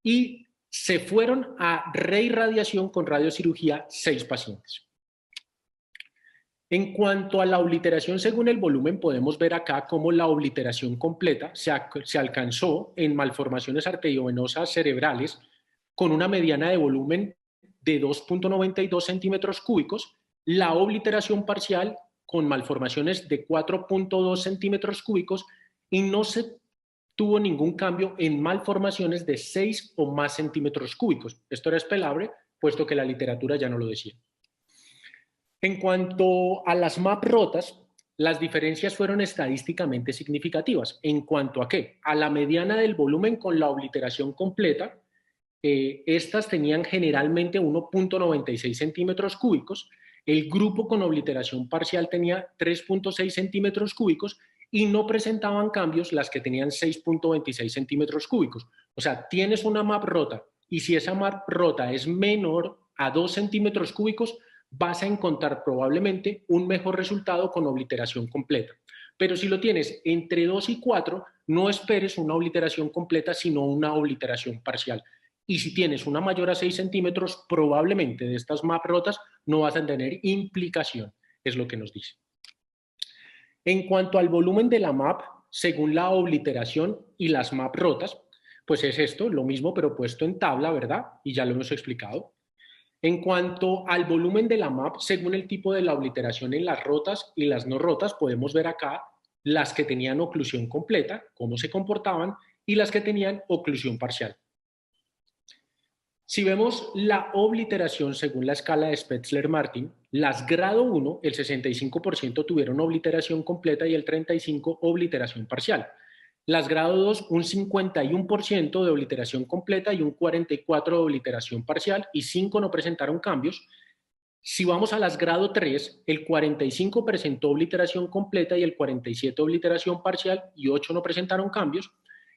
y se fueron a reirradiación con radiocirugía 6 pacientes. En cuanto a la obliteración según el volumen, podemos ver acá cómo la obliteración completa se alcanzó en malformaciones arteriovenosas cerebrales con una mediana de volumen de 2.92 centímetros cúbicos, la obliteración parcial con malformaciones de 4.2 centímetros cúbicos y no se tuvo ningún cambio en malformaciones de 6 o más centímetros cúbicos. Esto era esperable, puesto que la literatura ya no lo decía. En cuanto a las MAP rotas, las diferencias fueron estadísticamente significativas. ¿En cuanto a qué? A la mediana del volumen con la obliteración completa, estas tenían generalmente 1.96 centímetros cúbicos, el grupo con obliteración parcial tenía 3.6 centímetros cúbicos y no presentaban cambios las que tenían 6.26 centímetros cúbicos. O sea, tienes una MAP rota y si esa MAP rota es menor a 2 centímetros cúbicos, vas a encontrar probablemente un mejor resultado con obliteración completa. Pero si lo tienes entre 2 y 4, no esperes una obliteración completa, sino una obliteración parcial. Y si tienes una mayor a 6 centímetros, probablemente de estas MAP rotas no vas a tener implicación, es lo que nos dice. En cuanto al volumen de la MAP, según la obliteración y las MAP rotas, pues es esto, lo mismo pero puesto en tabla, ¿verdad? Y ya lo hemos explicado. En cuanto al volumen de la MAP, según el tipo de la obliteración en las rotas y las no rotas, podemos ver acá las que tenían oclusión completa, cómo se comportaban, y las que tenían oclusión parcial. Si vemos la obliteración según la escala de Spetzler-Martin, las grado 1, el 65% tuvieron obliteración completa y el 35% obliteración parcial. Las grado 2, un 51% de obliteración completa y un 44% de obliteración parcial y 5 no presentaron cambios. Si vamos a las grado 3, el 45% presentó obliteración completa y el 47% obliteración parcial y 8 no presentaron cambios.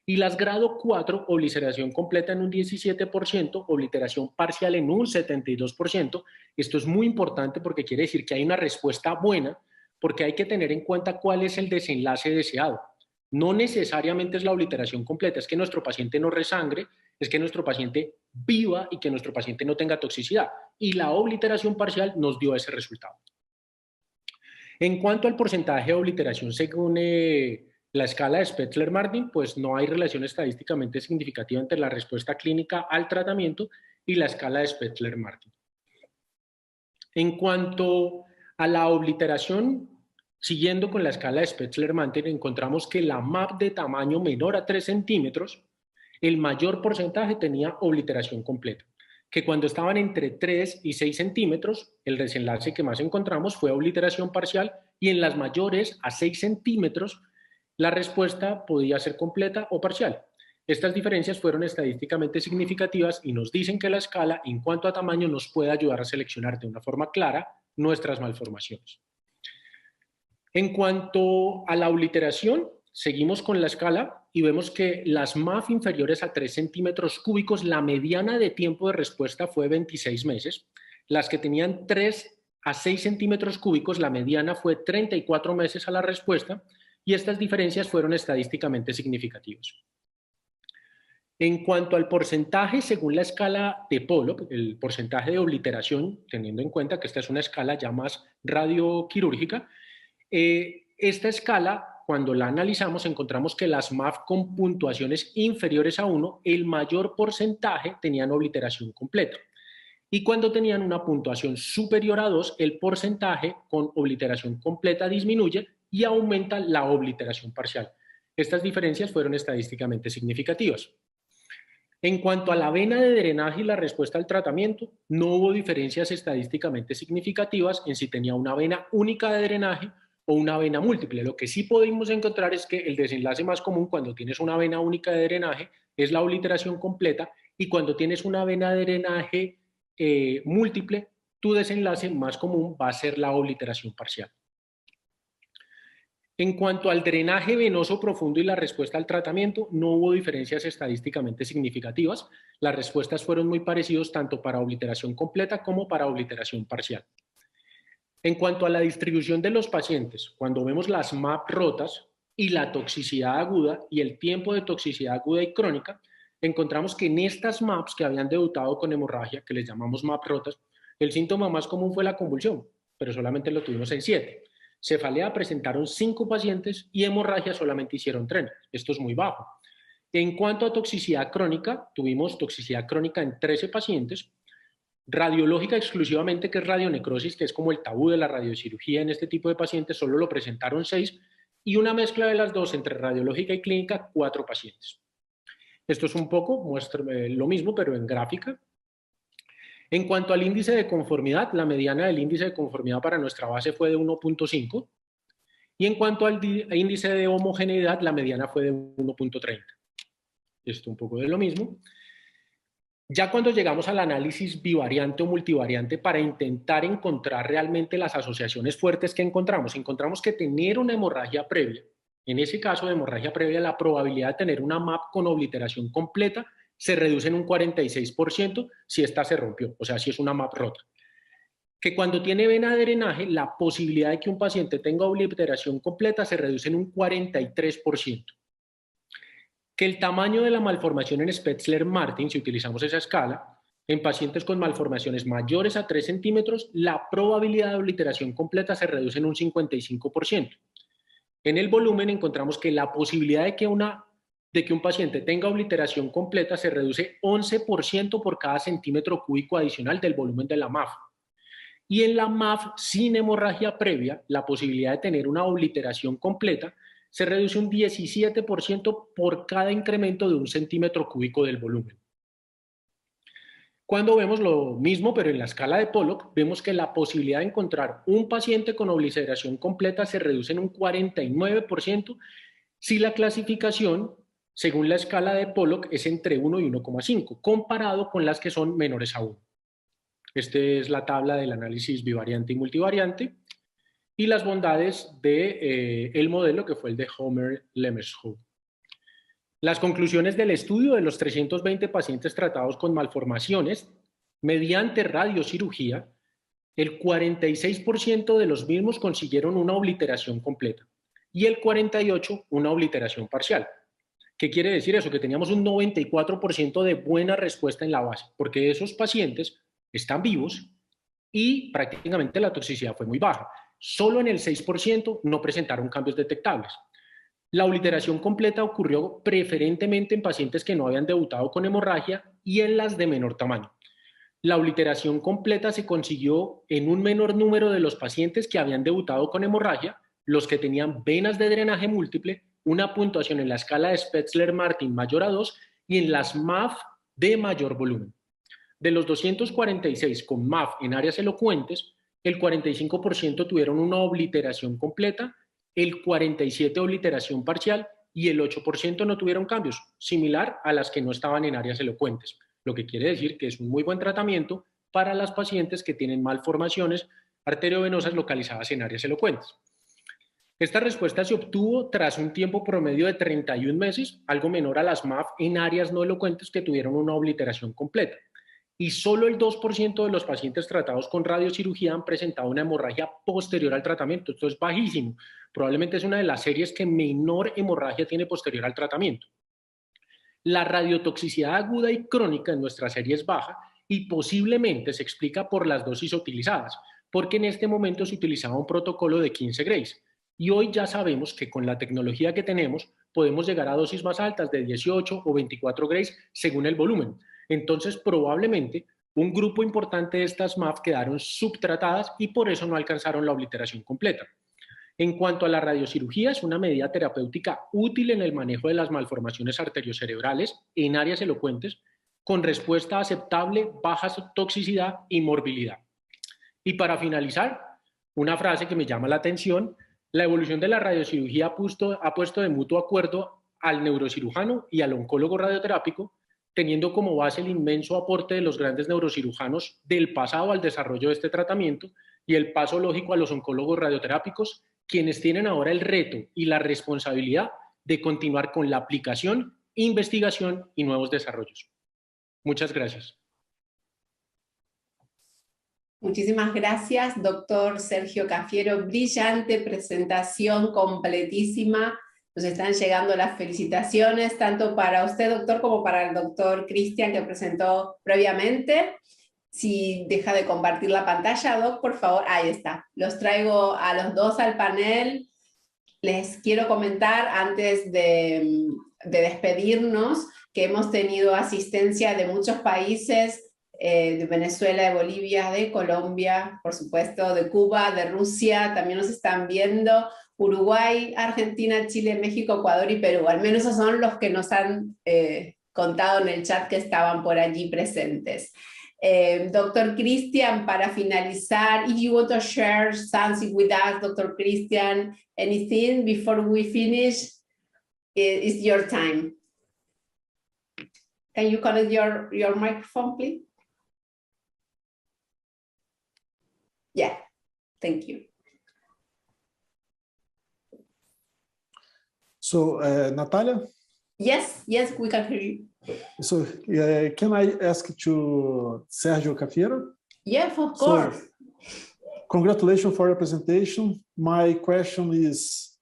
Y las grado 4, obliteración completa en un 17%, obliteración parcial en un 72%. Esto es muy importante porque quiere decir que hay una respuesta buena, porque hay que tener en cuenta cuál es el desenlace deseado. No necesariamente es la obliteración completa, es que nuestro paciente no resangre, es que nuestro paciente viva y que nuestro paciente no tenga toxicidad. Y la obliteración parcial nos dio ese resultado. En cuanto al porcentaje de obliteración según la escala de Spetzler-Martin, pues no hay relación estadísticamente significativa entre la respuesta clínica al tratamiento y la escala de Spetzler-Martin. En cuanto a la obliteración, siguiendo con la escala de Spetzler-Martin, encontramos que la MAP de tamaño menor a 3 centímetros, el mayor porcentaje tenía obliteración completa, que cuando estaban entre 3 y 6 centímetros, el desenlace que más encontramos fue obliteración parcial y en las mayores a 6 centímetros, la respuesta podía ser completa o parcial. Estas diferencias fueron estadísticamente significativas y nos dicen que la escala, en cuanto a tamaño, nos puede ayudar a seleccionar de una forma clara nuestras malformaciones. En cuanto a la obliteración, seguimos con la escala y vemos que las MAF inferiores a 3 centímetros cúbicos, la mediana de tiempo de respuesta fue 26 meses. Las que tenían 3 a 6 centímetros cúbicos, la mediana fue 34 meses a la respuesta, y estas diferencias fueron estadísticamente significativas. En cuanto al porcentaje, según la escala de Pollock, el porcentaje de obliteración, teniendo en cuenta que esta es una escala ya más radioquirúrgica, esta escala, cuando la analizamos, encontramos que las MAF con puntuaciones inferiores a 1, el mayor porcentaje tenían obliteración completa. Y cuando tenían una puntuación superior a 2, el porcentaje con obliteración completa disminuye y aumenta la obliteración parcial. Estas diferencias fueron estadísticamente significativas. En cuanto a la vena de drenaje y la respuesta al tratamiento, no hubo diferencias estadísticamente significativas en si tenía una vena única de drenaje o una vena múltiple. Lo que sí podemos encontrar es que el desenlace más común cuando tienes una vena única de drenaje es la obliteración completa, y cuando tienes una vena de drenaje múltiple, tu desenlace más común va a ser la obliteración parcial. En cuanto al drenaje venoso profundo y la respuesta al tratamiento, no hubo diferencias estadísticamente significativas. Las respuestas fueron muy parecidas tanto para obliteración completa como para obliteración parcial. En cuanto a la distribución de los pacientes, cuando vemos las MAP rotas y la toxicidad aguda y el tiempo de toxicidad aguda y crónica, encontramos que en estas MAPs que habían debutado con hemorragia, que les llamamos MAP rotas, el síntoma más común fue la convulsión, pero solamente lo tuvimos en 7. Cefalea presentaron 5 pacientes y hemorragia solamente hicieron 3. Esto es muy bajo. En cuanto a toxicidad crónica, tuvimos toxicidad crónica en 13 pacientes, radiológica exclusivamente, que es radionecrosis, que es como el tabú de la radiocirugía en este tipo de pacientes, solo lo presentaron 6, y una mezcla de las dos entre radiológica y clínica, 4 pacientes. Esto es un poco, muestra lo mismo, pero en gráfica. En cuanto al índice de conformidad, la mediana del índice de conformidad para nuestra base fue de 1.5, y en cuanto al índice de homogeneidad, la mediana fue de 1.30. Esto un poco de lo mismo. Ya cuando llegamos al análisis bivariante o multivariante para intentar encontrar realmente las asociaciones fuertes que encontramos que tener una hemorragia previa, en ese caso de hemorragia previa, la probabilidad de tener una MAP con obliteración completa se reduce en un 46% si esta se rompió, o sea, si es una MAP rota. Que cuando tiene vena de drenaje, la posibilidad de que un paciente tenga obliteración completa se reduce en un 43%. Que el tamaño de la malformación en Spetzler-Martin, si utilizamos esa escala, en pacientes con malformaciones mayores a 3 centímetros, la probabilidad de obliteración completa se reduce en un 55%. En el volumen encontramos que la posibilidad de que un paciente tenga obliteración completa se reduce 11% por cada centímetro cúbico adicional del volumen de la MAF. Y en la MAF sin hemorragia previa, la posibilidad de tener una obliteración completa se reduce un 17% por cada incremento de 1 centímetro cúbico del volumen. Cuando vemos lo mismo, pero en la escala de Pollock, vemos que la posibilidad de encontrar un paciente con obliteración completa se reduce en un 49% si la clasificación, según la escala de Pollock, es entre 1 y 1,5, comparado con las que son menores a 1. Esta es la tabla del análisis bivariante y multivariante y las bondades del modelo que fue el de Homer-Lemmershaupt. Las conclusiones del estudio de los 320 pacientes tratados con malformaciones mediante radiocirugía, el 46% de los mismos consiguieron una obliteración completa y el 48% una obliteración parcial. ¿Qué quiere decir eso? Que teníamos un 94% de buena respuesta en la base, porque esos pacientes están vivos y prácticamente la toxicidad fue muy baja. Solo en el 6% no presentaron cambios detectables. La obliteración completa ocurrió preferentemente en pacientes que no habían debutado con hemorragia y en las de menor tamaño. La obliteración completa se consiguió en un menor número de los pacientes que habían debutado con hemorragia, los que tenían venas de drenaje múltiple, una puntuación en la escala de Spetzler-Martin mayor a 2 y en las MAF de mayor volumen. De los 246 con MAF en áreas elocuentes, el 45% tuvieron una obliteración completa, el 47% obliteración parcial y el 8% no tuvieron cambios, similar a las que no estaban en áreas elocuentes, lo que quiere decir que es un muy buen tratamiento para las pacientes que tienen malformaciones arteriovenosas localizadas en áreas elocuentes. Esta respuesta se obtuvo tras un tiempo promedio de 31 meses, algo menor a las MAF en áreas no elocuentes que tuvieron una obliteración completa. Y solo el 2% de los pacientes tratados con radiocirugía han presentado una hemorragia posterior al tratamiento. Esto es bajísimo. Probablemente es una de las series que menor hemorragia tiene posterior al tratamiento. La radiotoxicidad aguda y crónica en nuestra serie es baja y posiblemente se explica por las dosis utilizadas, porque en este momento se utilizaba un protocolo de 15 Grays. Y hoy ya sabemos que con la tecnología que tenemos podemos llegar a dosis más altas de 18 o 24 Grays según el volumen. Entonces, probablemente un grupo importante de estas MAF quedaron subtratadas y por eso no alcanzaron la obliteración completa. En cuanto a la radiocirugía, es una medida terapéutica útil en el manejo de las malformaciones arteriocerebrales en áreas elocuentes, con respuesta aceptable, baja toxicidad y morbilidad. Y para finalizar, una frase que me llama la atención: la evolución de la radiocirugía ha puesto de mutuo acuerdo al neurocirujano y al oncólogo radioterápico, teniendo como base el inmenso aporte de los grandes neurocirujanos del pasado al desarrollo de este tratamiento y el paso lógico a los oncólogos radioterápicos, quienes tienen ahora el reto y la responsabilidad de continuar con la aplicación, investigación y nuevos desarrollos. Muchas gracias. Muchísimas gracias, doctor Sergio Cafiero. Brillante presentación, completísima. Nos están llegando las felicitaciones, tanto para usted, doctor, como para el doctor Cristian, que presentó previamente. Si deja de compartir la pantalla, Doc, por favor. Ahí está. Los traigo a los dos al panel. Les quiero comentar, antes de despedirnos, que hemos tenido asistencia de muchos países, de Venezuela, de Bolivia, de Colombia, por supuesto, de Cuba, de Rusia, también nos están viendo, Uruguay, Argentina, Chile, México, Ecuador y Perú. Al menos esos son los que nos han contado en el chat que estaban por allí presentes. Dr. Cristian, para finalizar, if you want to share something with us, Dr. Cristian, anything before we finish, it's your time. Can you connect your microphone, please? Yeah, thank you. So, Natalia? Yes, we can hear you. So, can I ask to Sergio Cafiero? Yes, of course. So, congratulations for your presentation. My question is,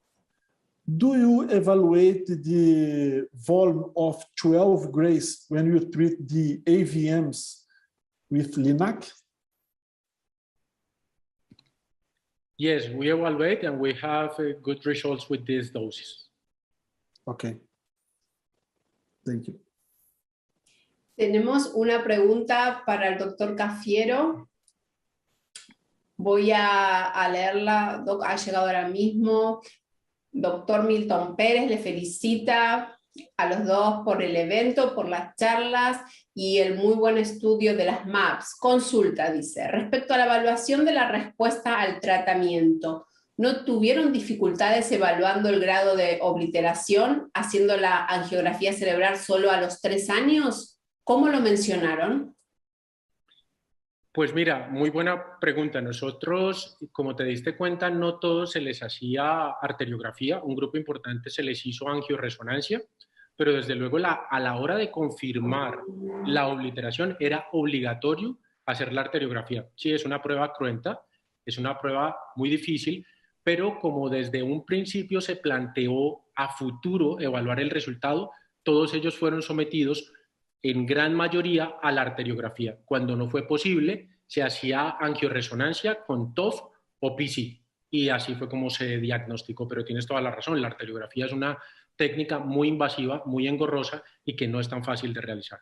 do you evaluate the volume of 12 Grays when you treat the AVMs with LINAC? Yes, we evaluate and we have good results with these doses. Okay. Thank you. Tenemos una pregunta para el doctor Cafiero. Voy a leerla. Doc, ha llegado ahora mismo. Doctor Milton Pérez le felicita a los dos por el evento, por las charlas y el muy buen estudio de las MAPs. Consulta, dice, respecto a la evaluación de la respuesta al tratamiento, ¿no tuvieron dificultades evaluando el grado de obliteración, haciendo la angiografía cerebral solo a los 3 años? ¿Cómo lo mencionaron? Pues mira, muy buena pregunta. Nosotros, como te diste cuenta, no todos se les hacía arteriografía. Un grupo importante se les hizo angioresonancia, pero desde luego a la hora de confirmar la obliteración era obligatorio hacer la arteriografía. Sí, es una prueba cruenta, es una prueba muy difícil, pero como desde un principio se planteó a futuro evaluar el resultado, todos ellos fueron sometidos en gran mayoría a la arteriografía. Cuando no fue posible, se hacía angioresonancia con TOF o PC, y así fue como se diagnosticó. Pero tienes toda la razón, la arteriografía es una técnica muy invasiva, muy engorrosa y que no es tan fácil de realizar.